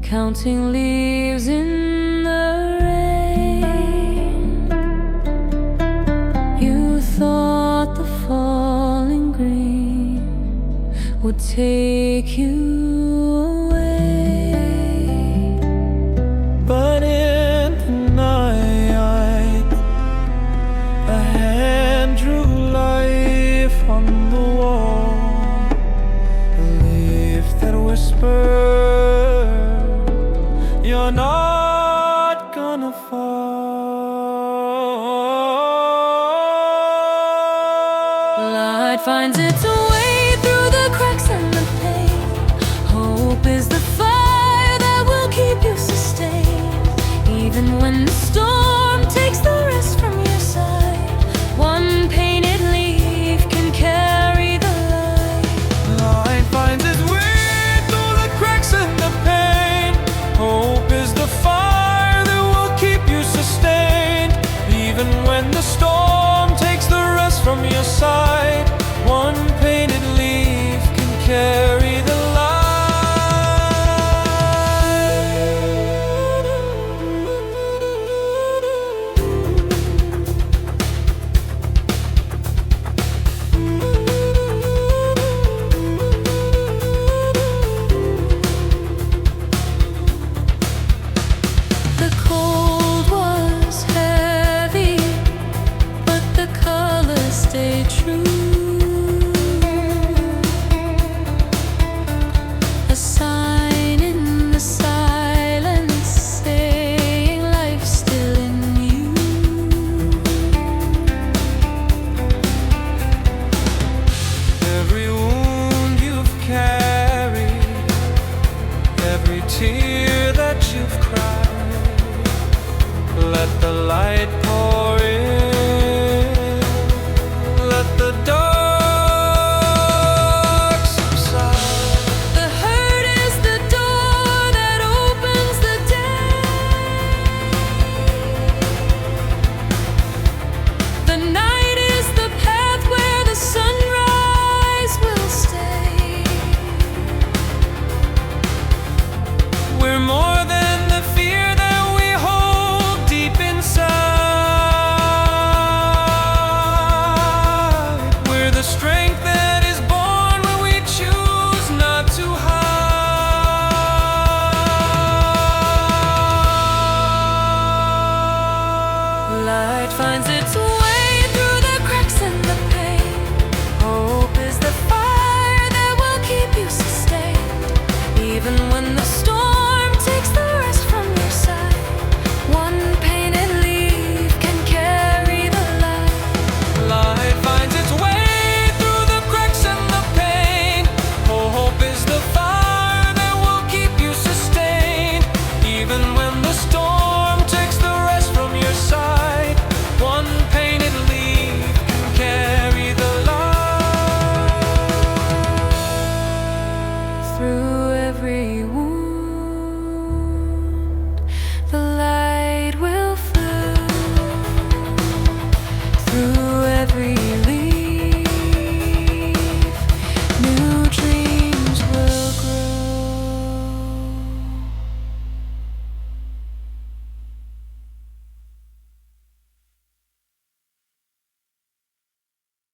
Counting leaves in the rain. You thought the falling green would take you away, but in the night a hand drew life on the wall, a leaf that whispered, you're not gonna fall. Light finds its way through the cracks and the pain. Hope is the fire that will keep you sustained, even when the storm takes the rest from your side. One painted leaf can carry the light. Light finds its way through the cracks and the pain. Hope is the fire that will keep you sustained, even when the storm takes the rest from your side. One painted leaf can carry the The cold was heavy, but the colors stayed true. A sign in the silence saying life's still in you. every wound you've carried, every tear that you've cried. Let the light pour in, let the dark subside. The hurt is the door that opens the day. The night is the path where the sunrise will stay. We're more